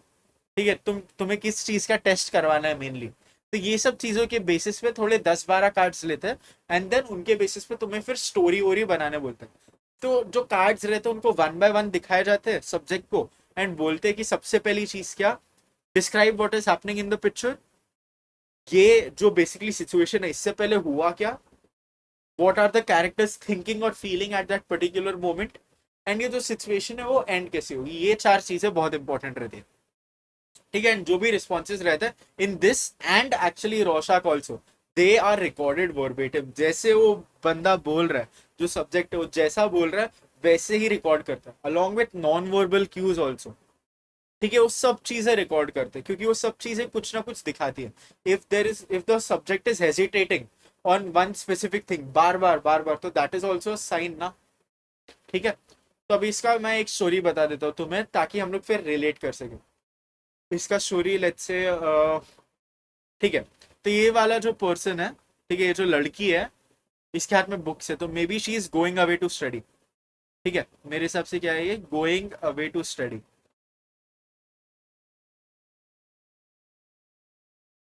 ठीक है, तुम्हें किस चीज का टेस्ट करवाना है मेनली। तो ये सब चीजों के बेसिस पे थोड़े 10-12 कार्ड्स लेते हैं एंड देन उनके बेसिस पे तुम्हें फिर स्टोरी वोरी बनाने बोलते हैं। तो जो कार्ड्स रहते हैं उनको वन बाय वन दिखाए जाते हैं सब्जेक्ट को एंड बोलते हैं कि सबसे पहली चीज क्या, describe what is happening in the picture. ये जो बेसिकली सिचुएशन है इससे पहले हुआ क्या, what are the characters thinking और feeling at that particular moment, and ये जो सिचुएशन है वो एंड कैसे होगी। ये चार चीजें बहुत इंपॉर्टेंट रहती है। ठीक है, एंड जो भी रिस्पॉन्सेज रहते हैं in this and actually Rorschach also, they are recorded verbatim. जैसे वो बंदा बोल रहा है, जो सब्जेक्ट है वो जैसा बोल रहा है वैसे ही रिकॉर्ड करता है, along with non verbal cues also. ठीक है, वो सब चीजें रिकॉर्ड करते हैं क्योंकि वो सब चीजें कुछ ना कुछ दिखाती है। If the subject is hesitating on one specific thing बार बार, तो दैट इज ऑल्सो साइन ना। ठीक है, तो अभी इसका मैं एक स्टोरी बता देता हूँ तुम्हें ताकि हम लोग फिर रिलेट कर सके इसका स्टोरी। लेट्स से ठीक है, तो ये वाला जो पर्सन है, ठीक है, ये जो लड़की है इसके हाथ में बुक्स है, तो maybe she is going away to study. ठीक है, मेरे हिसाब से क्या है, ये गोइंग अवे टू स्टडी।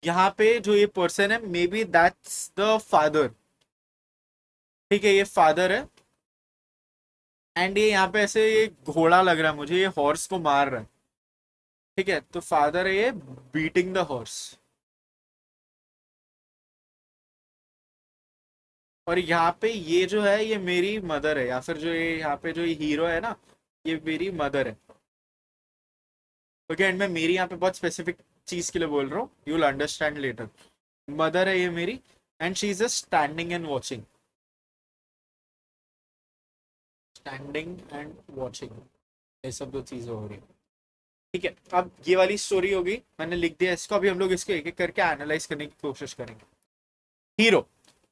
यहाँ पे जो ये पर्सन है may be that's the father. ठीक है, ये फादर है एंड ये यहाँ पे ऐसे ये घोड़ा लग रहा है मुझे, ये हॉर्स को मार रहा है। ठीक है, तो फादर है ये बीटिंग द हॉर्स। और यहाँ पे ये जो है ये मेरी मदर है, या फिर जो ये यहाँ पे जो ये हीरो है ना, ये मेरी मदर है। ओके, एंड मैं मेरी यहाँ पे बहुत स्पेसिफिक चीज के लिए बोल रहा हूँ, you will understand later. Mother है ये मेरी and she is just standing and watching, standing and watching, ये सब दो चीजें हो रही है। ठीक है, अब ये वाली स्टोरी होगी, मैंने लिख दिया इसको, अभी हम लोग इसको एक एक करके एनालाइज करने की कोशिश करेंगे। हीरो,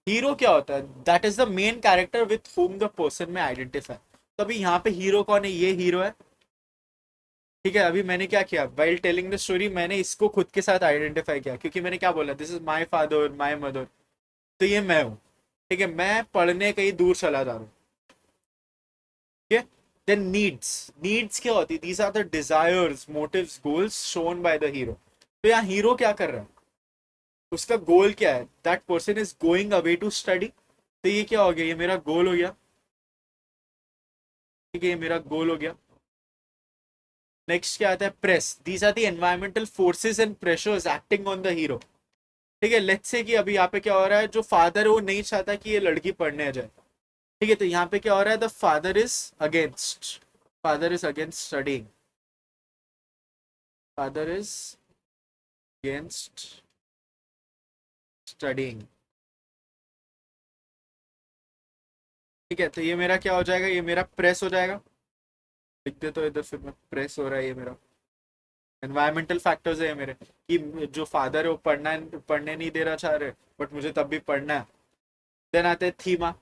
हीरो क्या होता है, that is the main character with home the person में आइडेंटिफाई। तो अभी यहाँ पे हीरो कौन है, ये हीरो है। ठीक है, अभी मैंने क्या किया, वाइल टेलिंग द स्टोरी मैंने इसको खुद के साथ आइडेंटिफाई किया, क्योंकि मैंने क्या बोला, this is my father my mother, तो ये मैं हूँ। ठीक है, मैं पढ़ने कहीं दूर चला जा रहा हूँ। ठीक है, देन नीड्स, नीड्स क्या होती है, these are the desires, motives, goals shown by the hero. तो यहाँ हीरो क्या कर रहा है, उसका गोल क्या है, that person is going away to study. तो ये क्या हो गया, ये मेरा गोल हो गया। ठीक है, ये मेरा गोल हो गया। नेक्स्ट क्या आता है, press. These are the environmental forces and pressures acting on the hero. ठीक है, लेट्स से कि अभी यहाँ पे क्या हो रहा है, जो फादर है वो नहीं चाहता कि ये लड़की पढ़ने जाए। ठीक है, तो यहाँ पे क्या हो रहा है, the father is against studying, father is against studying. ठीक है, तो ये मेरा क्या हो जाएगा, ये मेरा प्रेस हो जाएगा। लिख दे तो इधर, फिर मैं प्रेस हो रहा है, ये मेरा एनवायरमेंटल फैक्टर्स है मेरे, कि जो फादर है वो पढ़ने नहीं दे रहा चाह रहे, बट मुझे तब भी पढ़ना है। देन आते हैं thema,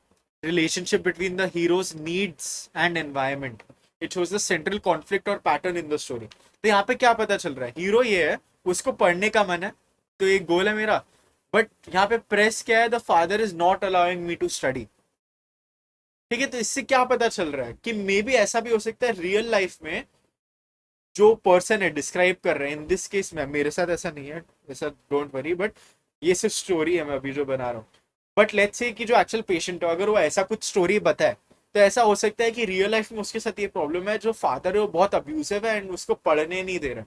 relationship between the heroes needs and environment. It shows the central conflict और पैटर्न इन द स्टोरी। तो यहाँ पे क्या पता चल रहा है, हीरो ये है, उसको पढ़ने का मन है, तो एक गोल है मेरा, बट यहाँ पे प्रेस क्या है, the father is not allowing me to study. ठीक है, तो इससे क्या पता चल रहा है कि मे बी ऐसा भी हो सकता है रियल लाइफ में जो पर्सन है डिस्क्राइब कर रहे हैं, इन दिस केस में मेरे साथ ऐसा नहीं है, ऐसा डोंट वरी, बट ये सिर्फ स्टोरी है मैं अभी जो बना रहा हूँ। बट लेट्स से कि जो एक्चुअल पेशेंट है अगर वो ऐसा कुछ स्टोरी बताए, तो ऐसा हो सकता है कि रियल लाइफ में उसके साथ ये प्रॉब्लम है, जो फादर है वो बहुत अब्यूसिव है एंड उसको पढ़ने नहीं दे रहा।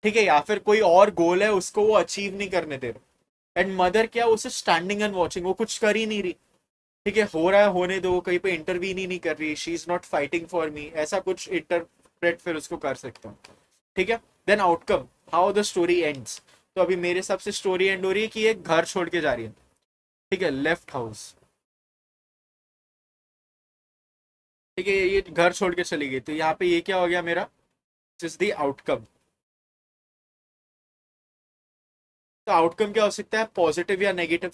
ठीक है, या फिर कोई और गोल है उसको वो अचीव नहीं करने दे रहा, एंड मदर क्या, उसे स्टैंडिंग एंड वॉचिंग, वो कुछ कर ही नहीं रही। ठीक है, हो रहा है होने दो, कहीं पे इंटरवीन ही नहीं कर रही, she is not fighting for me, ऐसा कुछ इंटरप्रेट फिर उसको कर सकता हूँ। ठीक है, then outcome, how the story ends. तो अभी मेरे हिसाब से स्टोरी एंड हो रही है कि एक घर छोड़ के जा रही है। ठीक है, लेफ्ट हाउस। ठीक है, ये घर छोड़ के चली गई, तो यहाँ पे ये क्या हो गया मेरा, इज द आउटकम। तो आउटकम क्या हो सकता है, पॉजिटिव या नेगेटिव।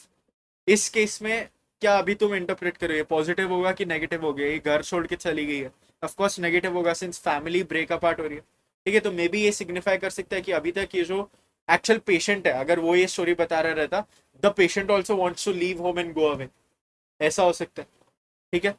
इस केस में क्या अभी तुम इंटरप्रेट करोगे, पॉजिटिव होगा कि नेगेटिव हो गया, ये घर छोड़ के चली गई है, ऑफ कोर्स नेगेटिव होगा सिंस फैमिली ब्रेकअप आउट हो रही है। ठीक है, तो मे बी ये सिग्निफाई कर सकता है कि अभी तक ये जो एक्चुअल पेशेंट है, अगर वो ये स्टोरी बता रहा रहता, the patient also wants to leave home and go away, ऐसा हो सकता है। ठीक है,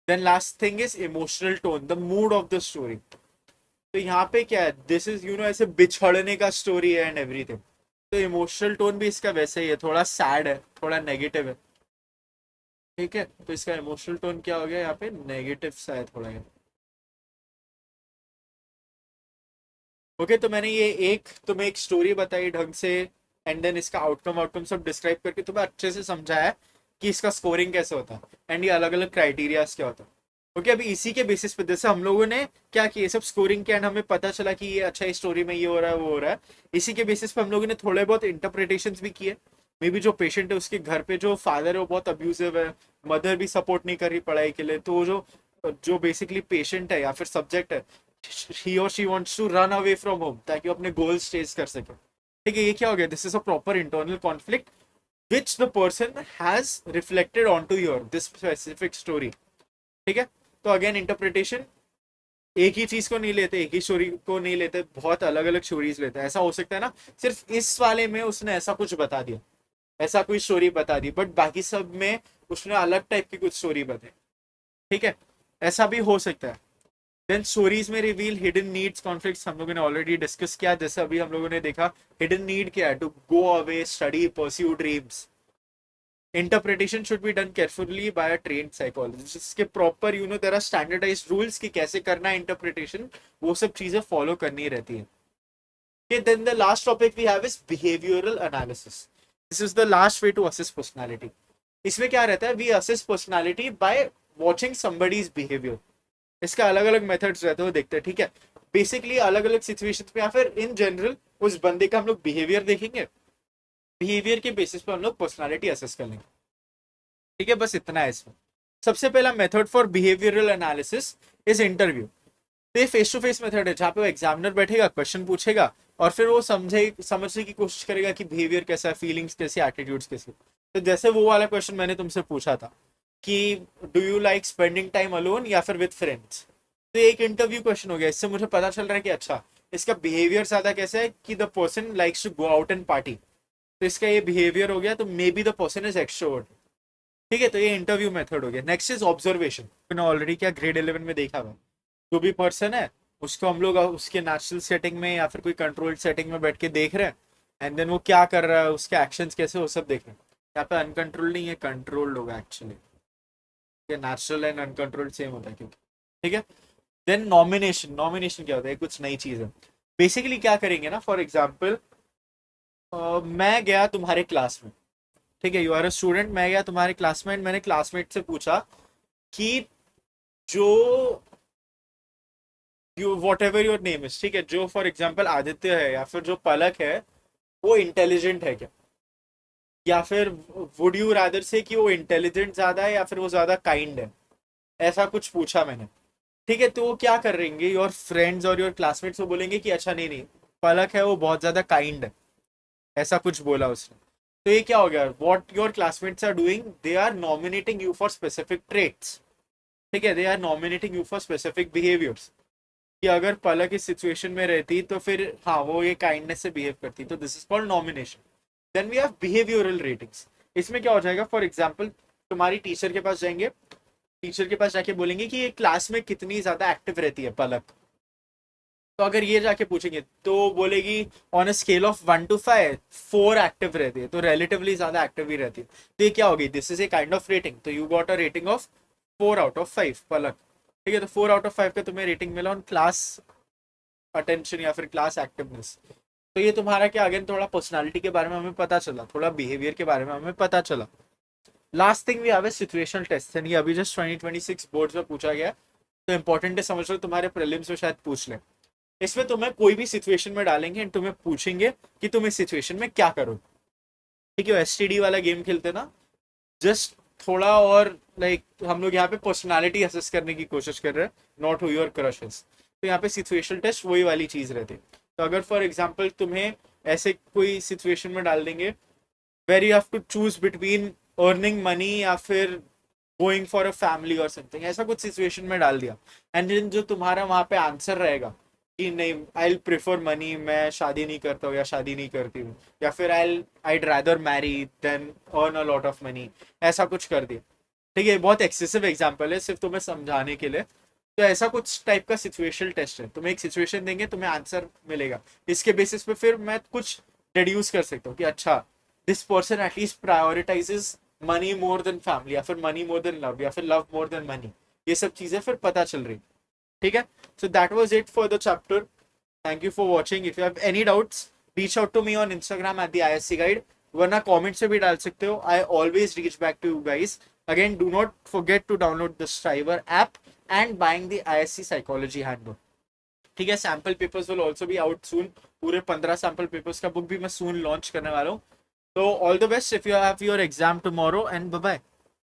then last thing is emotional tone, the mood of the story. तो यहाँ पे क्या है, दिस इज ऐसे बिछड़ने का स्टोरी है एंड एवरीथिंग, तो इमोशनल टोन भी इसका वैसे ही है, थोड़ा सैड है, थोड़ा नेगेटिव है। ठीक है, तो इसका इमोशनल टोन क्या हो गया यहाँ पे, नेगेटिव सा है थोड़ा ये। ओके, तो मैंने ये एक तुम्हें एक स्टोरी बताई ढंग से, एंड देन इसका आउटकम आउटकम सब डिस्क्राइब करके तुम्हें अच्छे से समझाया कि इसका स्कोरिंग कैसे होता है एंड ये अलग अलग क्राइटेरियाज क्या होता है। ओके, अभी इसी के बेसिस पे जैसे हम लोगों ने क्या किया, सब स्कोरिंग किया एंड हमें पता चला कि ये अच्छा, इस स्टोरी में ये हो रहा है वो हो रहा है, इसी के बेसिस पे हम लोगों ने थोड़े बहुत इंटरप्रिटेशन भी किए। मे बी जो पेशेंट है उसके घर पे जो फादर है वो बहुत अब्यूजिव है, मदर भी सपोर्ट नहीं कर रही पढ़ाई के लिए, तो वो जो जो बेसिकली पेशेंट है या फिर सब्जेक्ट है, ही और she wants to run away from home ताकि वो अपने गोल्स चेज कर सके। ठीक है, ये क्या हो गया, this is a proper internal conflict which the person has reflected on to your this specific story. ठीक है, तो अगेन इंटरप्रिटेशन, एक ही चीज को नहीं लेते, एक ही स्टोरी को नहीं लेते, बहुत अलग अलग स्टोरीज लेते हैं। ऐसा हो सकता है ना, सिर्फ इस वाले में उसने ऐसा कुछ बता दिया, ऐसा कोई स्टोरी बता दी, बट बाकी सब में उसने अलग टाइप की कुछ स्टोरी बताई। ठीक है, ऐसा भी हो सकता है। देन स्टोरीज में रिवील हिडन नीड्स कॉन्फ्लिक्ट्स, हम लोगों ने ऑलरेडी डिस्कस किया, जैसे अभी हम लोगों ने देखा हिडन नीड क्या है, to go away, study, pursue dreams. Interpretation should be done carefully by a trained psychologist, जिसके proper there are standardized rules कि कैसे करना है इंटरप्रिटेशन, वो सब चीजें फॉलो करनी रहती है। Okay, then the last topic we have is behavioral analysis. This is the last way to assess personality. इसमें क्या रहता है, we assess personality by watching somebody's behavior. इसका अलग अलग मेथड्स रहते हैं, वो देखते हैं। ठीक है, बेसिकली अलग अलग सिचुएशंस में या फिर इन जनरल उस बंदे का हम लोग बिहेवियर देखेंगे, बिहेवियर के बेसिस पे हम लोग पर्सनालिटी असेस कर लेंगे। ठीक है, बस इतना है इसमें। सबसे पहला method for behavioural analysis is interview. तो ये फेस टू फेस मेथड है, जहाँ पे वो एग्जामिनर बैठेगा, क्वेश्चन पूछेगा, और फिर वो समझने की कोशिश करेगा कि बिहेवियर कैसा है, फीलिंग्स कैसी, एटीट्यूड्स कैसी। तो जैसे वो वाला क्वेश्चन मैंने तुमसे पूछा था कि do you like spending time alone या फिर विद फ्रेंड्स, तो एक इंटरव्यू क्वेश्चन हो गया। इससे मुझे पता चल रहा है कि अच्छा, इसका बिहेवियर ज्यादा कैसा है कि the person likes to go out and party, तो इसका ये बिहेवियर हो गया, तो maybe the person is extrovert. ठीक है, तो ये इंटरव्यू मेथड हो गया। नेक्स्ट इज ऑब्जर्वेशन, मैंने ऑलरेडी क्या ग्रेड 11 में देखा हुआ, जो भी पर्सन है उसको हम लोग उसके नेचुरल सेटिंग में या फिर कोई कंट्रोल्ड सेटिंग में बैठ के देख रहे हैं, एंड देन वो क्या कर रहा है, उसके एक्शंस कैसे, वो सब देख रहे हैं। यहाँ पे अनकंट्रोल्ड नहीं है, कंट्रोल्ड होगा actually, natural and uncontrolled same होता है क्योंकि। ठीक है, देन नॉमिनेशन, नॉमिनेशन क्या होता है, कुछ नई चीज है। बेसिकली क्या करेंगे ना, फॉर एग्जाम्पल मैं गया तुम्हारे क्लास में, ठीक है, यू आर अ स्टूडेंट, मैं गया तुम्हारे क्लास में, मैंने क्लासमेट से पूछा कि जो you what ever your name is, ठीक है, जो फॉर एग्जाम्पल आदित्य है या फिर जो पलक है, वो इंटेलिजेंट है क्या, या फिर वुड यू रादर से कि वो इंटेलिजेंट ज्यादा है या फिर वो ज्यादा काइंड है, ऐसा कुछ पूछा मैंने। ठीक है, तो वो क्या कर रहेंगे, योर फ्रेंड्स और योर क्लासमेट्स वो बोलेंगे कि अच्छा नहीं नहीं, पलक है वो बहुत ज्यादा काइंड है, ऐसा कुछ बोला उसने। तो ये क्या हो गया, what your classmates are doing, they are nominating you for specific traits, ठीक है, they are nominating you for specific behaviours, कि अगर पलक इस सिचुएशन में रहती तो फिर हाँ वो ये काइंडनेस से बिहेव करती, तो this is called nomination. Then we have behavioural ratings. इसमें क्या हो जाएगा, फॉर एग्जाम्पल तुम्हारी टीचर के पास जाएंगे, टीचर के पास जाके बोलेंगे कि ये क्लास में कितनी ज्यादा एक्टिव रहती है पलक, तो अगर ये जाके पूछेंगे तो बोलेगी on a scale of 1 to 5 4 active रहती है, तो रिलेटिवली ज्यादा एक्टिव ही रहती है, तो ये क्या होगी, this is a kind of rating, तो you got a rating of 4 out of 5 Palak. ठीक है, तो 4 out of 5 का तुम्हें रेटिंग मिला ऑन क्लास अटेंशन या फिर क्लास एक्टिवनेस। तो ये तुम्हारा क्या, अगेन थोड़ा पर्सनालिटी के बारे में हमें पता चला, थोड़ा बिहेवियर के बारे में हमें पता चला। Last thing we have a situational test, ये अभी जस्ट 2026 बोर्ड्स में पूछा गया, तो इंपॉर्टेंट है, समझ लो तुम्हारे प्रीलिम्स में शायद पूछ लें। इसमें तुम्हें कोई भी सिचुएशन में डालेंगे एंड तुम्हें पूछेंगे कि तुम इस सिचुएशन में क्या करो। ठीक है, एसटीडी वाला गेम खेलते ना, जस्ट थोड़ा और लाइक हम लोग यहाँ पे पर्सनालिटी असेस करने की कोशिश कर रहे हैं, नॉट हु योर क्रशेस। तो यहाँ पे सिचुएशनल टेस्ट वही वाली चीज रहती है। तो अगर फॉर एग्जाम्पल तुम्हें ऐसे कोई सिचुएशन में डाल देंगे where you have to choose between earning money या फिर गोइंग फॉर अ फैमिली और समथिंग, ऐसा कुछ सिचुएशन में डाल दिया, एंड देन जो तुम्हारा वहां पे आंसर रहेगा कि नहीं आई प्रेफर मनी, मैं शादी नहीं करता हूँ या शादी नहीं करती हूँ, या फिर I'd rather marry than earn a lot of money, ऐसा कुछ कर दिया। ठीक है, बहुत एक्सेसिव एग्जांपल है सिर्फ तुम्हें समझाने के लिए। तो ऐसा कुछ टाइप का सिचुएशनल टेस्ट है, तुम्हें एक सिचुएशन देंगे, तुम्हें आंसर मिलेगा, इसके बेसिस पे फिर मैं कुछ डिड्यूस कर सकता हूँ कि अच्छा this person at least prioritizes money more than family, या फिर मनी मोर देन लव, या फिर लव मोर देन मनी, ये सब चीजें फिर पता चल रही। ठीक है, so that was it for the chapter. Thank you for watching. If you have any doubts, reach out to me on Instagram at the ISC Guide. वरना comment से भी डाल सकते हो. I always reach back to you guys. Again, do not forget to download the Striver app and buying the ISC Psychology Handbook. ठीक है, sample papers will also be out soon, पूरे 15 sample papers का book भी मैं सून launch करने वाला हूँ। तो all the best if you have your exam tomorrow and bye bye.